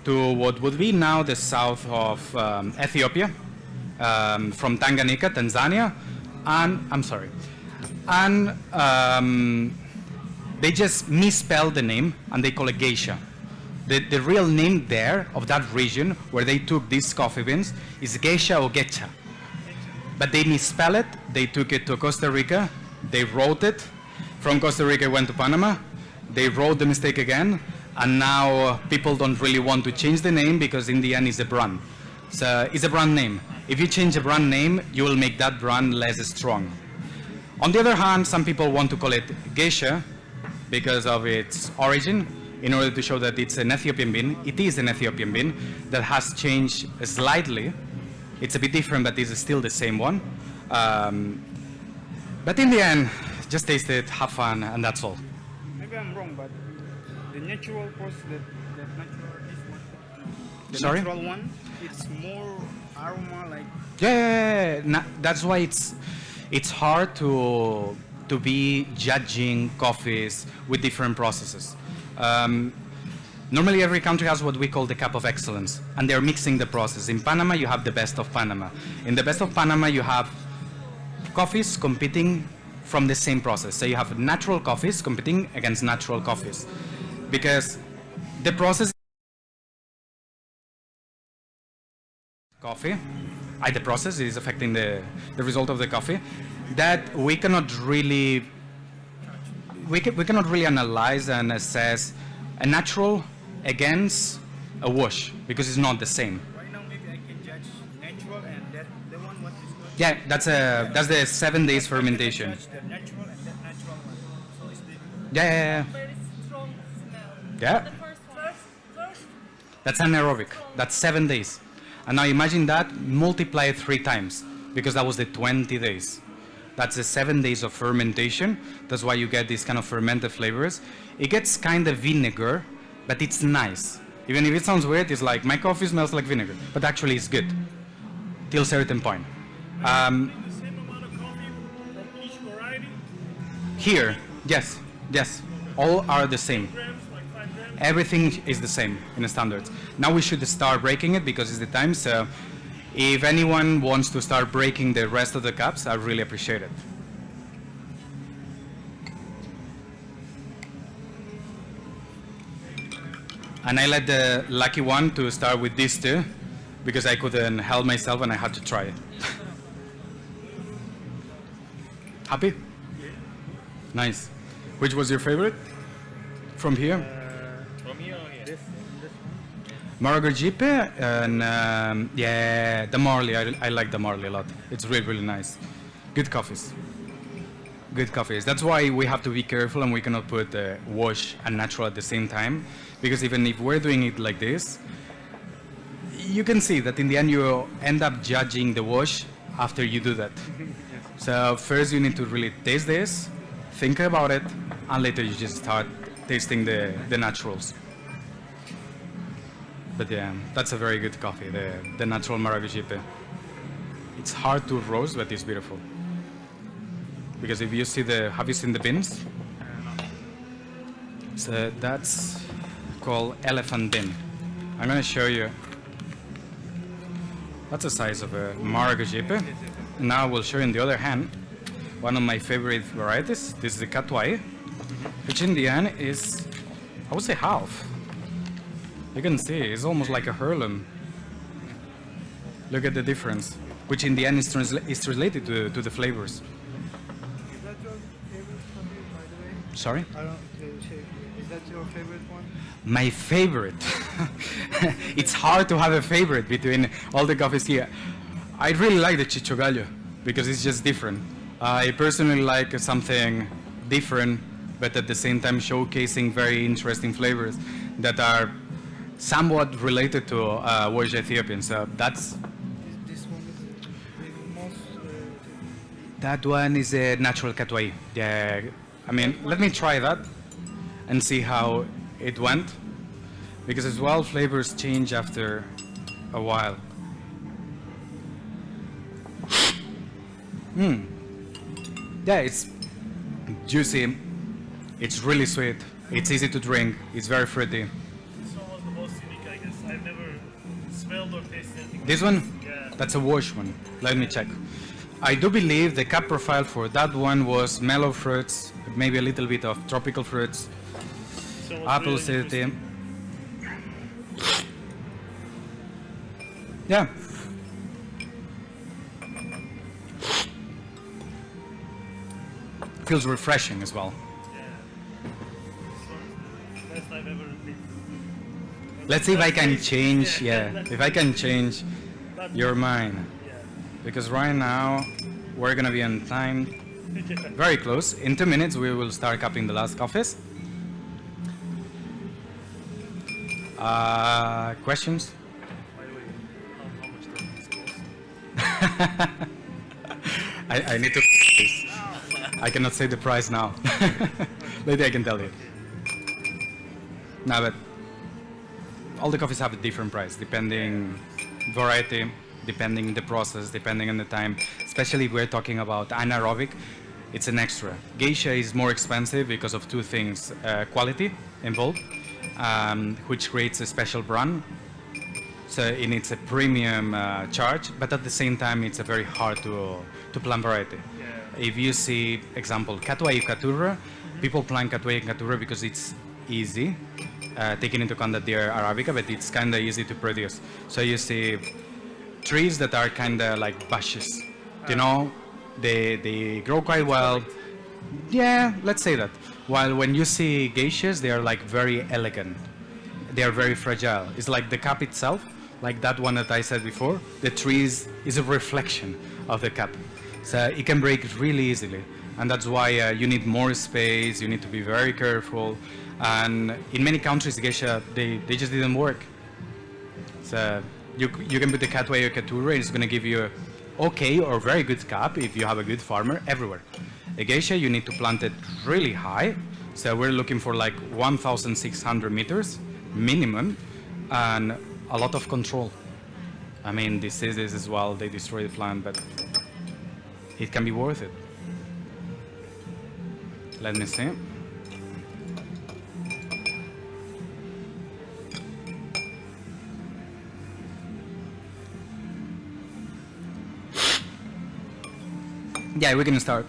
to what would be now the south of Ethiopia, from Tanganyika, Tanzania, and they just misspelled the name and they call it geisha. The real name there of that region where they took these coffee beans is geisha or gecha, but they misspelled it. They took it to Costa Rica, they wrote it. From Costa Rica, it went to Panama. They wrote the mistake again, and now people don't really want to change the name because in the end it's a brand. So it's a brand name. If you change a brand name, you will make that brand less strong. On the other hand, some people want to call it geisha because of its origin, in order to show that it's an Ethiopian bean. It is an Ethiopian bean that has changed slightly. It's a bit different, but it's still the same one. But in the end, just taste it, have fun, and that's all. Maybe I'm wrong, but the natural process, the natural one, the Sorry? natural one, it's more aroma like. Yeah. That's why it's hard to be judging coffees with different processes. Normally, every country has what we call the cup of excellence, and they're mixing the process. In Panama, you have the best of Panama. In the best of Panama, you have coffees competing from the same process. So you have natural coffees competing against natural coffees, because the process the process is affecting the result of the coffee, that we cannot really analyze and assess a natural against a wash, because it's not the same. Right now, maybe I can judge natural and that the one what is called. Yeah, that's the 7 days fermentation. Judge the natural and that natural one. So it's the. Yeah. Very strong smell. Yeah. The first That's anaerobic. That's 7 days. And now imagine that, multiply it 3 times, because that was the 20 days. That's the 7 days of fermentation. That's why you get these kind of fermented flavors. It gets kind of vinegar, but it's nice. Even if it sounds weird, it's like, my coffee smells like vinegar, but actually it's good, till a certain point. The same amount of coffee from each variety? Here, yes, all are the same. Grams, like 5 grams? Everything is the same in the standards. Now we should start breaking it because it's the time. So if anyone wants to start breaking the rest of the cups, I really appreciate it. And I let the lucky one to start with these two because I couldn't help myself and I had to try it. Happy? Nice. Which was your favorite from here? From here or here? Maragogipe and yeah, the Marley. I like the Marley a lot. It's really nice. Good coffees. Good coffees. That's why we have to be careful and we cannot put wash and natural at the same time, because even if we're doing it like this, you can see that in the end you end up judging the wash after you do that. So first you need to really taste this, think about it, and later you just start tasting the naturals. But yeah, that's a very good coffee, the natural Maragogipe. It's hard to roast, but it's beautiful. Because if you see have you seen the beans? So that's called elephant bean. I'm gonna show you That's the size of a margajepe. Now we'll show you in the other hand one of my favorite varieties. This is the Katwai, which in the end is, I would say, half. You can see it's almost like a heirloom. Look at the difference, which in the end is related to the flavors. Is that your favorite coffee, by the way? Sorry? I don't. Is that your favorite one? My favorite. It's hard to have a favorite between all the coffees here. I really like the Chichogallo because it's just different. I personally like something different, but at the same time showcasing very interesting flavors that are somewhat related to West Ethiopian. So that's This one is the most. that one is a natural Katwai. Yeah, I mean, let me try that and see how it went, because as well flavors change after a while. Yeah, it's juicy, it's really sweet, it's easy to drink, it's very fruity. This one was the most unique, I guess. I've never smelled or tasted anything. This one? Yeah. That's a wash one. Let me check. I do believe the cup profile for that one was mellow fruits, maybe a little bit of tropical fruits, This one was apple really acidity. interesting. Yeah. Feels refreshing as well. Yeah. This one's the best I've ever tasted. Let's see if I can change, yeah, if I can change But- your mind. Yeah. Because right now we're gonna be on time, very close. In 2 minutes we will start cupping the last coffees. Questions? By the way, how much does this cost? I need to this. I cannot say the price now. Later I can tell you. No, but all the coffees have a different price depending variety, depending the process, depending on the time. Especially if we're talking about anaerobic, it's an extra. Geisha is more expensive because of two things: quality involved, which creates a special brand. So it needs a premium charge, but at the same time, it's a very hard to plant variety. If you see, example, Katwai Katura, people plant Katwai Katura because it's easy, taking into account that they are Arabica, but it's kind of easy to produce. So you see trees that are kind of like bushes, you know, they grow quite well. Yeah, let's say that. While when you see geishas, they are like very elegant. They are very fragile. It's like the cup itself, like that one that I said before. The tree is a reflection of the cup. So it can break really easily. And that's why you need more space, you need to be very careful. And in many countries, geisha, they just didn't work. So you can put the Katwai or Katura, and it's going to give you a okay or very good cup if you have a good farmer everywhere. A geisha, you need to plant it really high. So we're looking for like 1,600 meters minimum and a lot of control. I mean, diseases as well, they destroy the plant, but it can be worth it. Let me see. Yeah, we can start.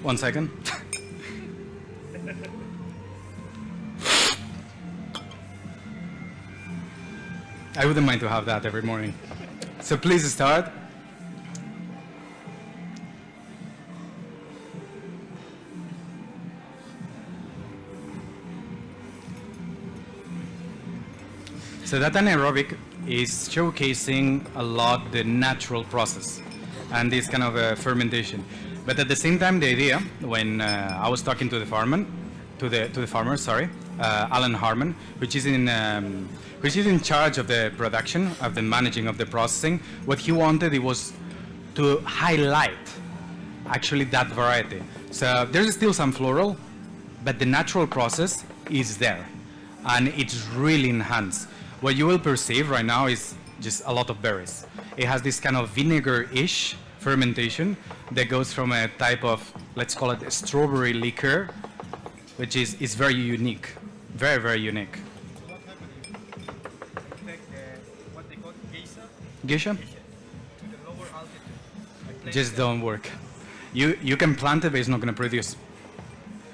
1 second. I wouldn't mind to have that every morning. So please start. So that anaerobic is showcasing a lot the natural process and this kind of fermentation. But at the same time, the idea, when I was talking to the farmer, sorry, Alan Harmon, which is in charge of the production, of the managing of the processing, what he wanted, it was to highlight actually that variety. So there's still some floral, but the natural process is there, and it's really enhanced. What you will perceive right now is just a lot of berries. It has this kind of vinegar-ish fermentation that goes from a type of, let's call it a strawberry liqueur, which is very unique, very, very unique. What happened? You take what they call geisha. Geisha? Geisha. just don't work. You can plant it, but it's not going to produce.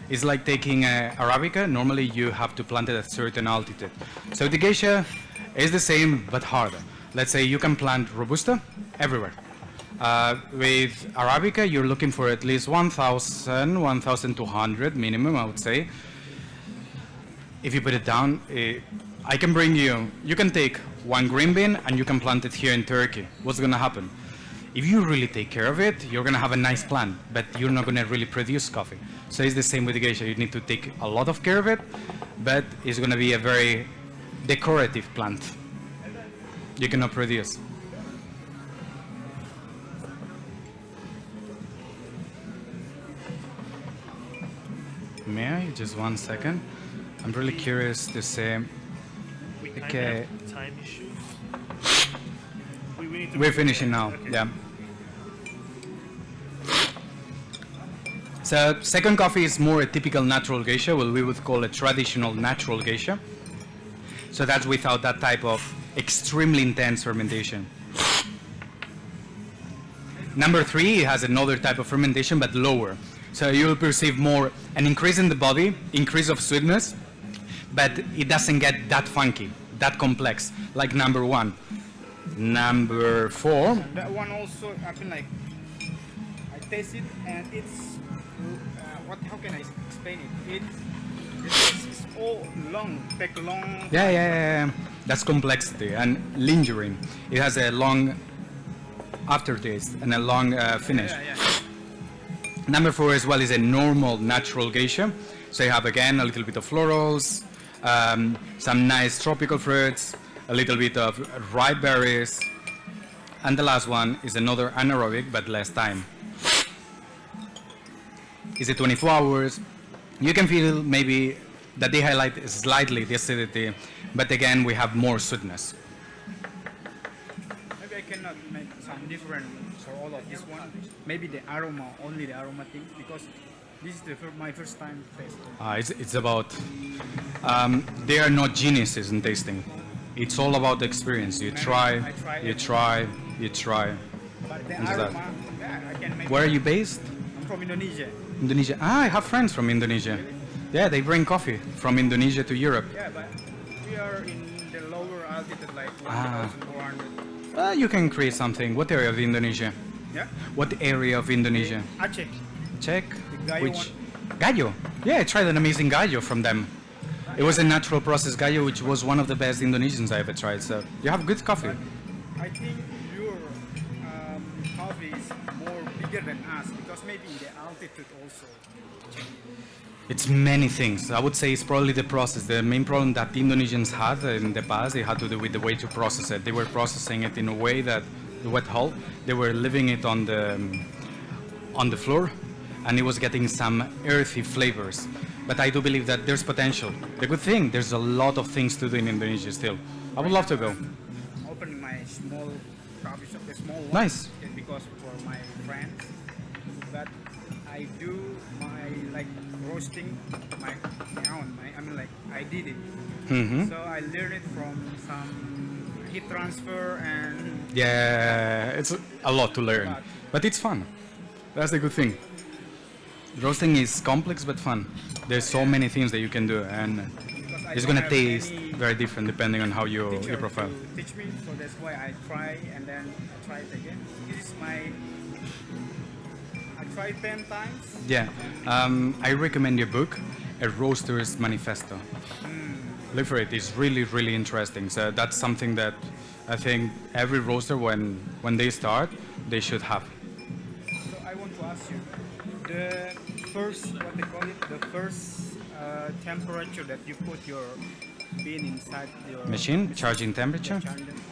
It's like taking Arabica. Normally, you have to plant it at a certain altitude. So the geisha is the same, but harder. Let's say you can plant Robusta everywhere. With Arabica, you're looking for at least 1,000, 1,200 minimum, I would say. If you put it down, I can bring you can take one green bean and you can plant it here in Turkey. What's going to happen? If you really take care of it, you're going to have a nice plant, but you're not going to really produce coffee. So it's the same with the geisha. You need to take a lot of care of it, but it's going to be a very decorative plant. You cannot produce. May I? Just 1 second. I'm really curious to say. We kind Okay. of have time issues. We need to We're finishing now. Okay. Yeah. So second coffee is more a typical natural geisha, what we would call a traditional natural geisha. So that's without that type of extremely intense fermentation. Number 3 has another type of fermentation, but lower. So you'll perceive more an increase in the body, increase of sweetness, but it doesn't get that funky, that complex, like number 1. Number 4, That one also, I feel like I taste it and it's how can I explain it? It's all long, take long. yeah. That's complexity and lingering. It has a long aftertaste and a long finish. Yeah. Number 4 as well is a normal natural geisha. So you have again a little bit of florals, some nice tropical fruits, a little bit of ripe berries, and the last one is another anaerobic but less time. Is it 24 hours? You can feel maybe that they highlight slightly the acidity, but again we have more sweetness. Maybe I cannot make some different for all of this one. Maybe the aroma, only the aroma thing, because this is my first time tasting. It's about, they are not geniuses in tasting. It's all about the experience. You try, you try, you try. But the And just that. aroma, yeah, I can make. Where are you based? I'm from Indonesia. Indonesia. I have friends from Indonesia. Yeah, they bring coffee from Indonesia to Europe. Yeah, but we are in the lower altitude, like 1,400. You can create something. What area of Indonesia? Yeah. What area of Indonesia? Aceh. Check. gallo Which? Gallo. Yeah, I tried an amazing gallo from them. It was a natural process gallo, which was one of the best Indonesians I ever tried. So you have good coffee. I think your coffee is more bigger than us because maybe the altitude also. It's many things. I would say it's probably the process. The main problem that the Indonesians had in the past, it had to do with the way to process it. They were processing it in a way that the wet hull, they were leaving it on the floor, and it was getting some earthy flavors. But I do believe that there's potential. The good thing, there's a lot of things to do in Indonesia still. I would love to go. Opening my small coffee shop, the small one. Nice. Because for my friends, but I do my like roasting my own. I did it. Hmm. So I learned it from some heat transfer and Yeah, it's a lot to learn, but it's fun. That's the good thing. Roasting is complex but fun. There's so many things that you can do, and because I it's don't gonna have taste any very different depending on how your teacher profile. to teach me, so that's why I try and then I try it again. This is I tried 10 times. Yeah, I recommend your book, A Roaster's Manifesto. Look for it. It's really, really interesting. So that's something that I think every roaster, when they start, they should have. So I want to ask you, the first, what they call it, the first temperature that you put your bean inside your Machine, charging temperature.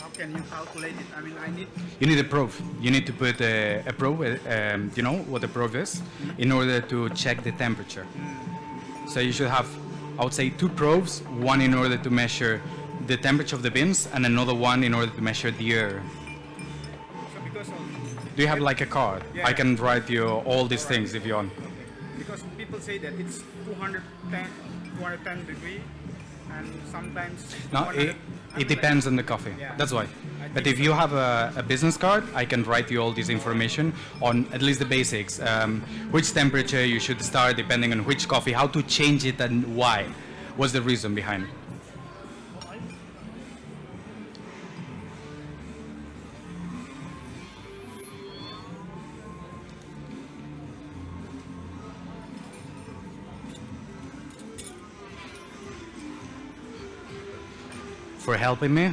How can you calculate it? I mean, I need. You need a probe. You need to put a probe, you know what a probe is, in order to check the temperature. So you should have, I would say, 2 probes, one in order to measure the temperature of the beans and another one in order to measure the air. So because of. Do you have like a card? Yeah. I can write you all these things if you want. Because people say that it's 210 degree, and sometimes No, 100 It depends on the coffee. Yeah. That's why. I But think if you have a business card, I can write you all this information on at least the basics. Which temperature you should start depending on which coffee, how to change it and why. What's the reason behind it? For helping me.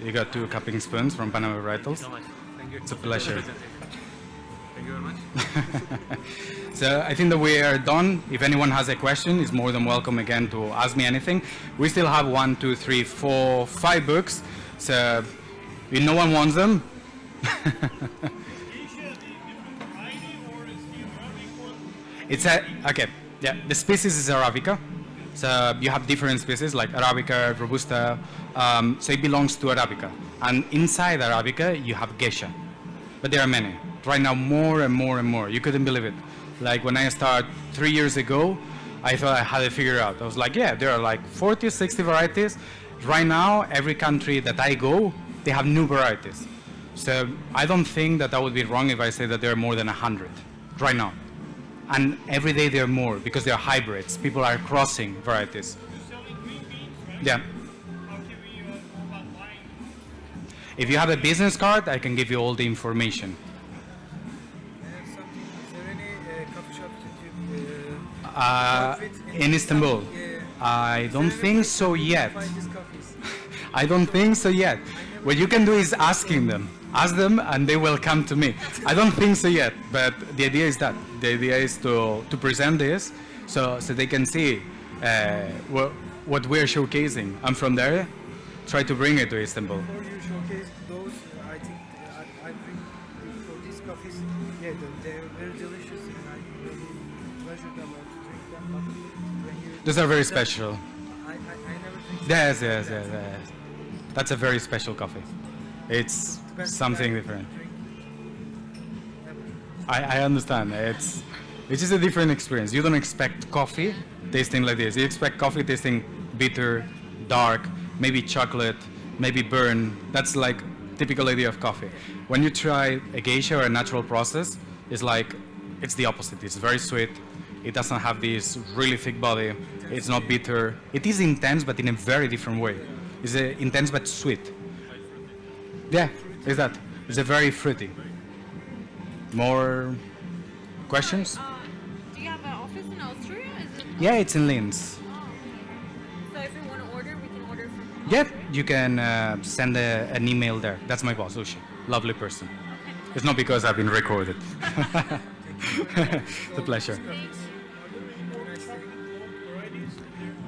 You got 2 cupping spoons from Panama Varietals. So much. Thank you. It's a pleasure. Thank you very much. So I think that we are done. If anyone has a question, is more than welcome again to ask me anything. We still have 1, 2, 3, 4, 5 books. So if no one wants them, it's a, okay, yeah, the species is Arabica. So you have different species like Arabica, Robusta, so it belongs to Arabica. And inside Arabica, you have gesha. But there are many. Right now, more and more and more. You couldn't believe it. Like when I started 3 years ago, I thought I had it figured out. I was like, yeah, there are like 40, 60 varieties. Right now, every country that I go, they have new varieties. So I don't think that I would be wrong if I say that there are more than 100 right now. And every day there are more because they are hybrids. People are crossing varieties. Selling green beans, right? Yeah. How can we go about buying? If you have a business card, I can give you all the information. Something, is there any coffee shops that you work with In Istanbul, Yeah. I don't think so yet. Find these coffees. I don't think so yet. What you can do is asking them. Ask them and they will come to me. I don't think so yet, but the idea is that. The idea is to present this so they can see what we're showcasing. And from there, try to bring it to Istanbul. Before you showcase those, I think I bring for these coffees, yeah, they're very delicious and I'm really pleasured about to drink them. But when you Those are very special. I never drink Yes, yes, yes, yes. That's a very special coffee. It's something different. I understand. It's just a different experience. You don't expect coffee tasting like this. You expect coffee tasting bitter, dark, maybe chocolate, maybe burn. That's like typical idea of coffee. When you try a geisha or a natural process, it's the opposite. It's very sweet. It doesn't have this really thick body. It's not bitter. It is intense, but in a very different way. It's intense but sweet. Yeah, is that? It's a very fruity. More questions? Do you have an office in Austria? Is it? Yeah, it's in Linz. Oh, okay. So if we want to order, we can order from. Yep, you can send an email there. That's my boss, Ushi. Lovely person. It's not because I've been recorded. It's a pleasure.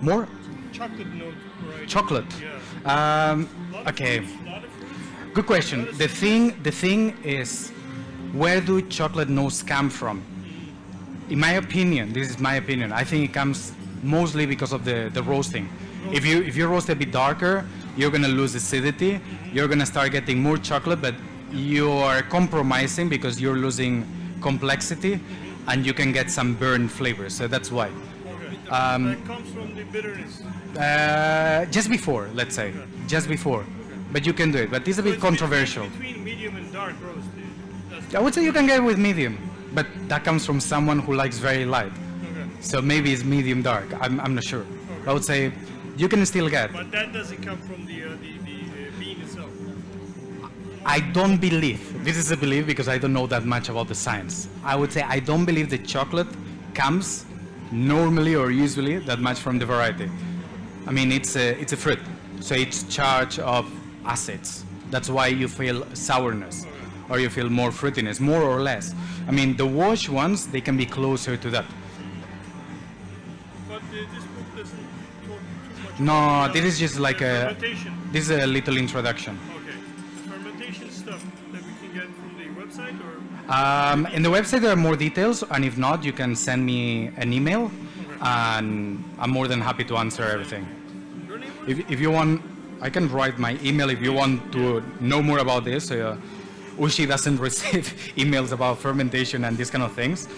More? Chocolate note variety. Chocolate. Yeah. Okay. Lot of fruits. Good question. The thing is, where do chocolate notes come from? In my opinion, this is my opinion. I think it comes mostly because of the roasting. If you roast a bit darker, you're gonna lose acidity. You're gonna start getting more chocolate, but you are compromising because you're losing complexity, and you can get some burnt flavors. So that's why. That comes from the bitterness. Just before, let's say, just before. But you can do it. But it's a bit controversial. Between medium and dark roast. That's I would say you can get it with medium, but that comes from someone who likes very light. okay. So maybe it's medium dark. I'm not sure. I would say you can still get. But that doesn't come from the bean itself. I don't believe, this is a belief because I don't know that much about the science. I would say I don't believe the chocolate comes normally or usually that much from the variety. I mean, it's a fruit, so it's charged of acids. That's why you feel sourness or you feel more fruitiness, more or less. I mean, the washed ones, they can be closer to that. But this book doesn't talk too much No, about this is just like a, fermentation. this is a little introduction. Okay. The fermentation stuff that we can get from the website or In the website there are more details, and if not, you can send me an email, and I'm more than happy to answer everything. your name was? If you want, I can write my email if you want to know more about this. Ushi doesn't receive emails about fermentation and these kind of things.